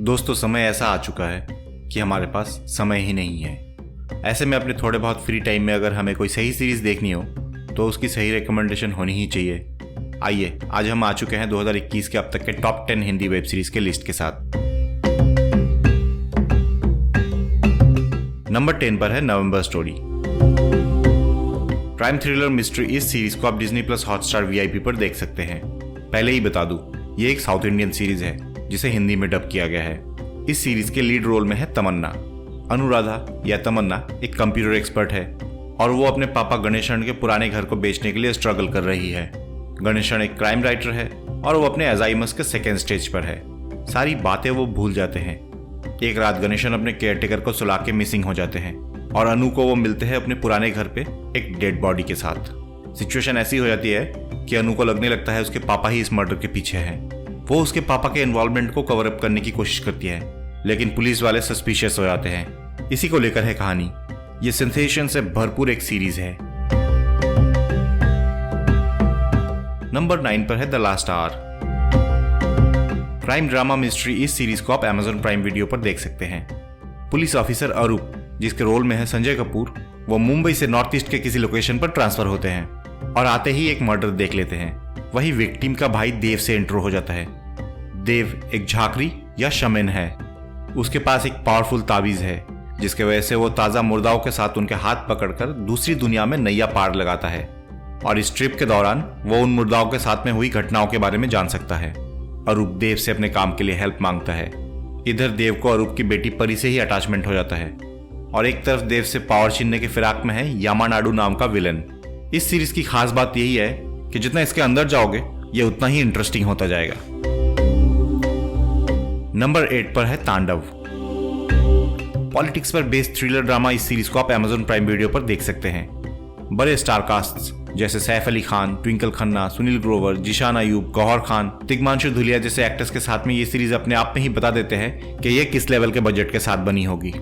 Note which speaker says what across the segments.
Speaker 1: दोस्तों, समय ऐसा आ चुका है कि हमारे पास समय ही नहीं है। ऐसे में अपने थोड़े बहुत फ्री टाइम में अगर हमें कोई सही सीरीज देखनी हो तो उसकी सही रिकमेंडेशन होनी ही चाहिए। आइए, आज हम आ चुके हैं 2021 के अब तक के टॉप 10 हिंदी वेब सीरीज के लिस्ट के साथ। नंबर 10 पर है नवंबर स्टोरी। क्राइम थ्रिलर मिस्ट्री इस सीरीज को आप डिज्नी प्लस हॉटस्टार वीआईपी पर देख सकते हैं। पहले ही बता दूं, ये एक साउथ इंडियन सीरीज है जिसे हिंदी में डब किया गया है। इस सीरीज के लीड रोल में है तमन्ना। अनुराधा या तमन्ना एक कंप्यूटर एक्सपर्ट है और वो अपने पापा गणेशन के पुराने घर को बेचने के लिए स्ट्रगल कर रही है। गणेशन एक क्राइम राइटर है और वो अपने अल्जाइमर के सेकेंड स्टेज पर है। सारी बातें वो भूल जाते हैं। एक रात गणेशन अपने केयरटेकर को सुला के मिसिंग हो जाते हैं और अनु को वो मिलते हैं अपने पुराने घर पे एक डेड बॉडी के साथ। सिचुएशन ऐसी हो जाती है कि अनु को लगने लगता है उसके पापा ही इस मर्डर के पीछे हैं। वो उसके पापा के इन्वॉल्वमेंट को कवर अप करने की कोशिश करती है, लेकिन पुलिस वाले सस्पिशियस हो जाते हैं। इसी को लेकर है कहानी। ये सेंसेशन से भरपूर एक सीरीज है। नंबर 9 पर है the last hour. Crime drama mystery इस सीरीज को आप Amazon प्राइम वीडियो पर देख सकते हैं। पुलिस ऑफिसर अरूप, जिसके रोल में है संजय कपूर, वो मुंबई से नॉर्थ ईस्ट के किसी लोकेशन पर ट्रांसफर होते हैं और आते ही एक मर्डर देख लेते हैं। वही विक्टिम का भाई देव से इंट्रो हो जाता है। देव एक झाकरी या शमेन है। उसके पास एक पावरफुल ताबीज है जिसके वजह से वो ताजा मुर्दाओं के साथ उनके हाथ पकड़कर दूसरी दुनिया में नैया पार लगाता है और इस ट्रिप के दौरान वो उन मुर्दाओं के साथ में हुई घटनाओं के बारे में जान सकता है। अरूप देव से अपने काम के लिए हेल्प मांगता है। इधर देव को अरूप की बेटी परी से ही अटैचमेंट हो जाता है और एक तरफ देव से पावर छीनने के फिराक में है यामानाडू नाम का विलन। इस सीरीज की खास बात यही है कि जितना इसके अंदर जाओगे ये उतना ही इंटरेस्टिंग होता जाएगा। नंबर 8 पर है तांडव। पॉलिटिक्स पर बेस्ड थ्रिलर ड्रामा इस सीरीज को आप Amazon प्राइम वीडियो पर देख सकते हैं। बड़े स्टार कास्ट्स जैसे सैफ अली खान, ट्विंकल खन्ना, सुनील ग्रोवर, जिशान अयूब, गौहर खान, तिग्मांशु धुलिया जैसे एक्टर्स के साथ में ये सीरीज अपने आप में ही बता देते हैं कि ये किस लेवल के बजट के साथ बनी होगी।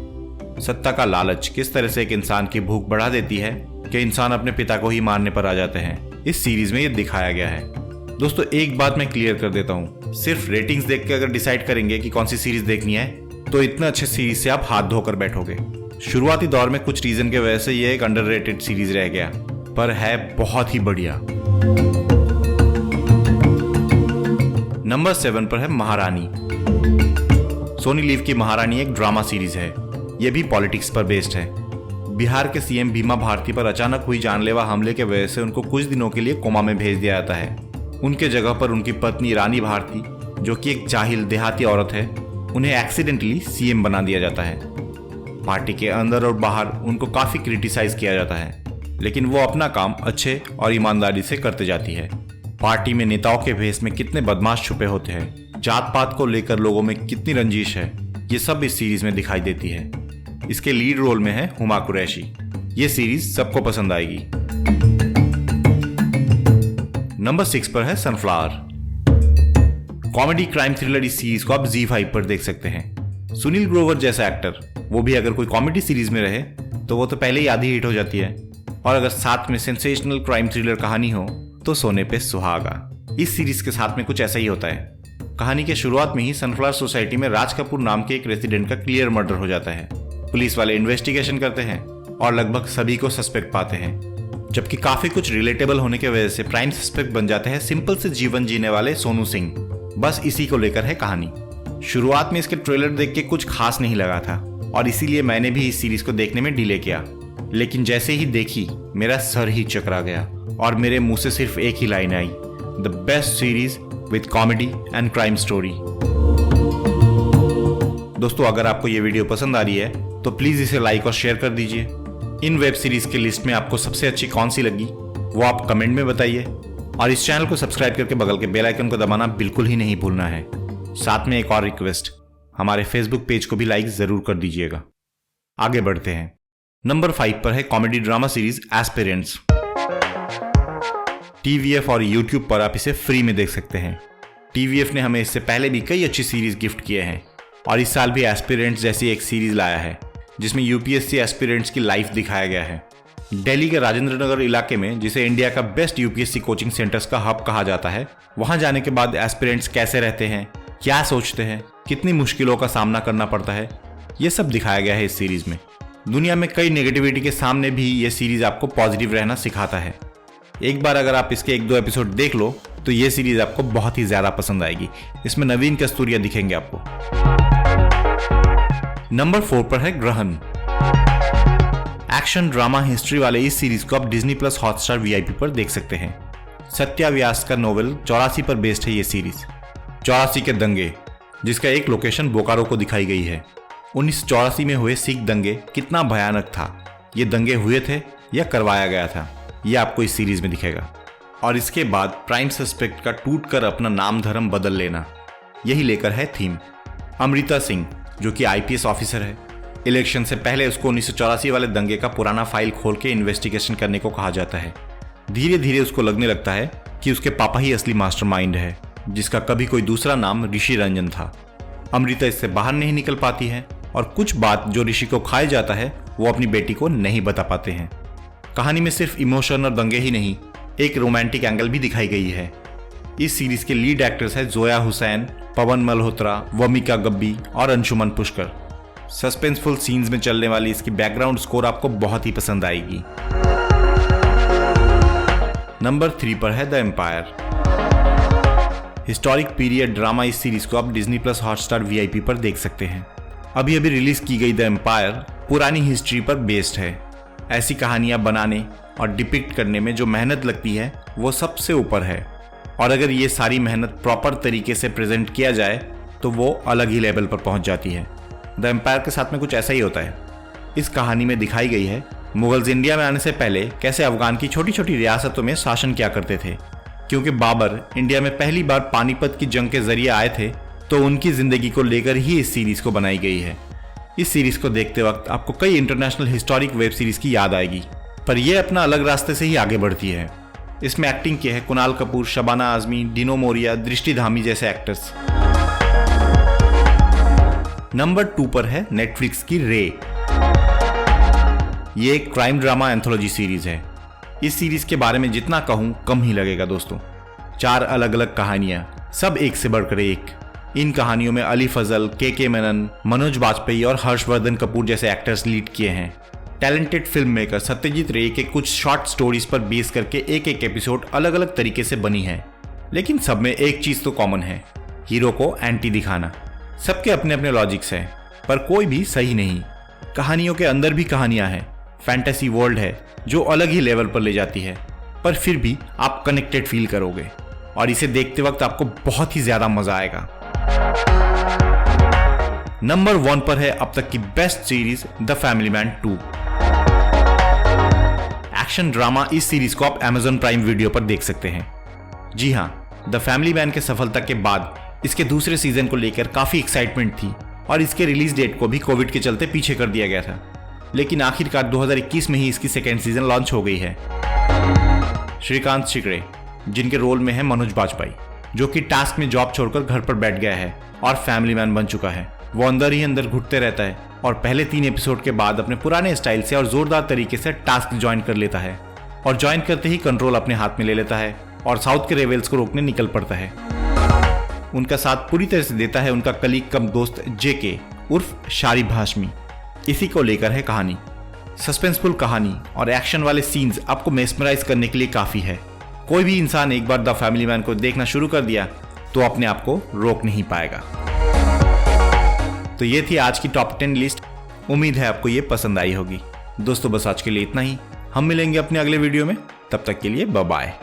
Speaker 1: सत्ता का लालच किस तरह से एक इंसान की भूख बढ़ा देती है कि इंसान अपने पिता को ही मारने पर आ जाते हैं, इस सीरीज में ये दिखाया गया है। दोस्तों, एक बात मैं क्लियर कर देता हूँ, सिर्फ रेटिंग्स देख के अगर डिसाइड करेंगे कि कौन सी सीरीज देखनी है तो इतने अच्छे सीरीज से आप हाथ धोकर बैठोगे। शुरुआती दौर में कुछ रीजन के वजह से ये एक अंडररेटेड सीरीज रह गया, पर है बहुत ही बढ़िया। नंबर 7 पर है महारानी। सोनी लीव की महारानी एक ड्रामा सीरीज है। यह भी पॉलिटिक्स पर बेस्ड है। बिहार के सीएम भीमा भारती पर अचानक हुई जानलेवा हमले के वजह से उनको कुछ दिनों के लिए कोमा में भेज दिया जाता है। उनके जगह पर उनकी पत्नी रानी भारती, जो कि एक जाहिल देहाती औरत है, उन्हें एक्सीडेंटली सीएम बना दिया जाता है। पार्टी के अंदर और बाहर उनको काफी क्रिटिसाइज किया जाता है, लेकिन वो अपना काम अच्छे और ईमानदारी से करते जाती है। पार्टी में नेताओं के भेष में कितने बदमाश छुपे होते हैं, जात पात को लेकर लोगों में कितनी रंजिश है, ये सब इस सीरीज में दिखाई देती है। इसके लीड रोल में है हुमा कुरैशी। ये सीरीज सबको पसंद आएगी। नंबर 6 पर है सनफ्लावर। कॉमेडी क्राइम थ्रिलर इस सीरीज को आप ZEE5 पर देख सकते हैं। सुनील ग्रोवर जैसा एक्टर, वो भी अगर कोई कॉमेडी सीरीज में रहे तो वो तो पहले ही आधी हिट हो जाती है, और अगर साथ में सेंसेशनल क्राइम थ्रिलर कहानी हो तो सोने पे सुहागा। इस सीरीज के साथ में कुछ ऐसा ही होता है। कहानी के शुरुआत में ही सनफ्लावर सोसाइटी में राज कपूर नाम के एक रेसिडेंट का क्लियर मर्डर हो जाता है। पुलिस वाले इन्वेस्टिगेशन करते हैं और लगभग सभी को सस्पेक्ट पाते हैं, जबकि काफी कुछ रिलेटेबल होने की वजह से प्राइम सस्पेक्ट बन जाते हैं सिंपल से जीवन जीने वाले सोनू सिंह। बस इसी को लेकर है कहानी। शुरुआत में इसके ट्रेलर देख के कुछ खास नहीं लगा था और इसीलिए मैंने भी इस सीरीज को देखने में डिले किया, लेकिन जैसे ही देखी मेरा सर ही चकरा गया और मेरे मुंह से सिर्फ एक ही लाइन आई, the best series with comedy and crime story. दोस्तों, अगर आपको ये वीडियो पसंद आ रही है तो प्लीज इसे लाइक और शेयर कर दीजिए। इन वेब सीरीज के लिस्ट में आपको सबसे अच्छी कौन सी लगी वो आप कमेंट में बताइए, और इस चैनल को सब्सक्राइब करके बगल के बेल आइकन को दबाना बिल्कुल ही नहीं भूलना है। साथ में एक और रिक्वेस्ट, हमारे फेसबुक पेज को भी लाइक जरूर कर दीजिएगा। आगे बढ़ते हैं। नंबर 5 पर है comedy drama series aspirants. TVF और YouTube पर आप इसे फ्री में देख सकते हैं। TVF ने हमें इससे पहले भी कई अच्छी सीरीज गिफ्ट किए हैं और इस साल भी एस्पिरेंट्स जैसी एक सीरीज लाया है जिसमें UPSC एस्पिरेंट्स की लाइफ दिखाया गया है। दिल्ली के राजेंद्र नगर इलाके में, जिसे इंडिया का बेस्ट UPSC कोचिंग सेंटर्स का हब कहा जाता है, वहां जाने के बाद एस्पिरेंट्स कैसे रहते हैं, क्या सोचते हैं, कितनी मुश्किलों का सामना करना पड़ता है, ये सब दिखाया गया है इस सीरीज में। दुनिया में कई नेगेटिविटी के सामने भी ये सीरीज आपको पॉजिटिव रहना सिखाता है। एक बार अगर आप इसके 1-2 एपिसोड देख लो तो ये सीरीज आपको बहुत ही ज्यादा पसंद आएगी। इसमें नवीन कस्तूरिया दिखेंगे आपको। नंबर 4 पर है ग्रहण। एक्शन ड्रामा हिस्ट्री वाले इस सीरीज को आप डिज्नी प्लस हॉटस्टार VIP पर देख सकते हैं। सत्या व्यास का नोवेल 84 पर बेस्ड है ये सीरीज। 84 के दंगे, जिसका एक लोकेशन बोकारो को दिखाई गई है। 1984 में हुए सिख दंगे कितना भयानक था, ये दंगे हुए थे या करवाया गया था, ये आपको इस सीरीज में दिखेगा। और इसके बाद प्राइम सस्पेक्ट का टूटकर अपना नाम धर्म बदल लेना, यही लेकर है थीम। अमृता सिंह जो कि IPS ऑफिसर है, इलेक्शन से पहले उसको 1984 वाले दंगे का पुराना फाइल खोल के इन्वेस्टिगेशन करने को कहा जाता है। धीरे धीरे उसको लगने लगता है कि उसके पापा ही असली मास्टरमाइंड है, जिसका कभी कोई दूसरा नाम ऋषि रंजन था। अमृता इससे बाहर नहीं निकल पाती है और कुछ बात जो ऋषि को खाए जाता है वो अपनी बेटी को नहीं बता पाते हैं। कहानी में सिर्फ इमोशन और दंगे ही नहीं, एक रोमांटिक एंगल भी दिखाई गई है। इस सीरीज के लीड एक्टर्स हैं जोया हुसैन, पवन मल्होत्रा, वमिका गब्बी और अंशुमन पुष्कर। सस्पेंसफुल सीन्स में चलने वाली इसकी बैकग्राउंड स्कोर आपको बहुत ही पसंद आएगी। नंबर 3 पर है The Empire. Historic period drama इस सीरीज को आप डिज्नी प्लस हॉटस्टार VIP पर देख सकते हैं। अभी अभी रिलीज की गई द एम्पायर पुरानी हिस्ट्री पर बेस्ड है। ऐसी कहानियां बनाने और डिपिक्ट करने में जो मेहनत लगती है वो सबसे ऊपर है, और अगर ये सारी मेहनत प्रॉपर तरीके से प्रेजेंट किया जाए तो वो अलग ही लेवल पर पहुंच जाती है। द एम्पायर के साथ में कुछ ऐसा ही होता है। इस कहानी में दिखाई गई है मुगल्स इंडिया में आने से पहले कैसे अफगान की छोटी छोटी रियासतों में शासन किया करते थे। क्योंकि बाबर इंडिया में पहली बार पानीपत की जंग के जरिए आए थे, तो उनकी जिंदगी को लेकर ही इस सीरीज को बनाई गई है। इस सीरीज को देखते वक्त आपको कई इंटरनेशनल हिस्टोरिक वेब सीरीज की याद आएगी, पर यह अपना अलग रास्ते से ही आगे बढ़ती है। इसमें एक्टिंग की है कुणाल कपूर, शबाना आजमी, डिनो मोरिया, दृष्टि धामी जैसे एक्टर्स। नंबर 2 पर है नेटफ्लिक्स की रे। ये एक क्राइम ड्रामा एंथोलॉजी सीरीज है। इस सीरीज के बारे में जितना कहूं कम ही लगेगा दोस्तों। 4 अलग अलग कहानियां, सब एक से बढ़कर एक। इन कहानियों में अली फजल, के मेनन, मनोज बाजपेयी और हर्षवर्धन कपूर जैसे एक्टर्स लीड किए हैं। टैलेंटेड फिल्म मेकर सत्यजीत रे के कुछ शॉर्ट स्टोरीज पर बेस करके एक एपिसोड अलग अलग तरीके से बनी है, लेकिन सब में एक चीज तो कॉमन है, हीरो को एंटी दिखाना। सबके अपने अपने लॉजिक्स हैं, पर कोई भी सही नहीं। कहानियों के अंदर भी कहानियां हैं, फैंटेसी वर्ल्ड है जो अलग ही लेवल पर ले जाती है, पर फिर भी आप कनेक्टेड फील करोगे और इसे देखते वक्त आपको बहुत ही ज्यादा मजा आएगा। नंबर 1 पर है अब तक की best series the family man 2। Action drama इस सीरीज को आप Amazon प्राइम वीडियो पर देख सकते हैं। जी हां, द फैमिली मैन के सफलता के बाद इसके दूसरे सीजन को लेकर काफी एक्साइटमेंट थी और इसके रिलीज डेट को भी कोविड के चलते पीछे कर दिया गया था, लेकिन आखिरकार 2021 में ही इसकी सेकेंड सीजन लॉन्च हो गई है। श्रीकांत शिकड़े जिनके रोल में है मनोज बाजपेयी, जो कि टास्क में जॉब छोड़कर घर पर बैठ गया है और फैमिली मैन बन चुका है। वो अंदर ही अंदर घुटते रहता है और पहले 3 एपिसोड के बाद अपने पुराने स्टाइल से और जोरदार तरीके से टास्क ज्वाइन कर लेता है और ज्वाइन करते ही कंट्रोल अपने हाथ में ले लेता है और साउथ के रेवेल्स को रोकने निकल पड़ता है। उनका साथ पूरी तरह से देता है उनका कलीग कम दोस्त JK उर्फ शारिब हाशमी। इसी को लेकर है कहानी। सस्पेंसफुल कहानी और एक्शन वाले सीन्स आपको मेस्मराइज करने के लिए काफी है। कोई भी इंसान एक बार द फैमिली मैन को देखना शुरू कर दिया तो अपने आप को रोक नहीं पाएगा। तो ये थी आज की टॉप 10 लिस्ट। उम्मीद है आपको ये पसंद आई होगी। दोस्तों बस आज के लिए इतना ही। हम मिलेंगे अपने अगले वीडियो में, तब तक के लिए बाय बाय।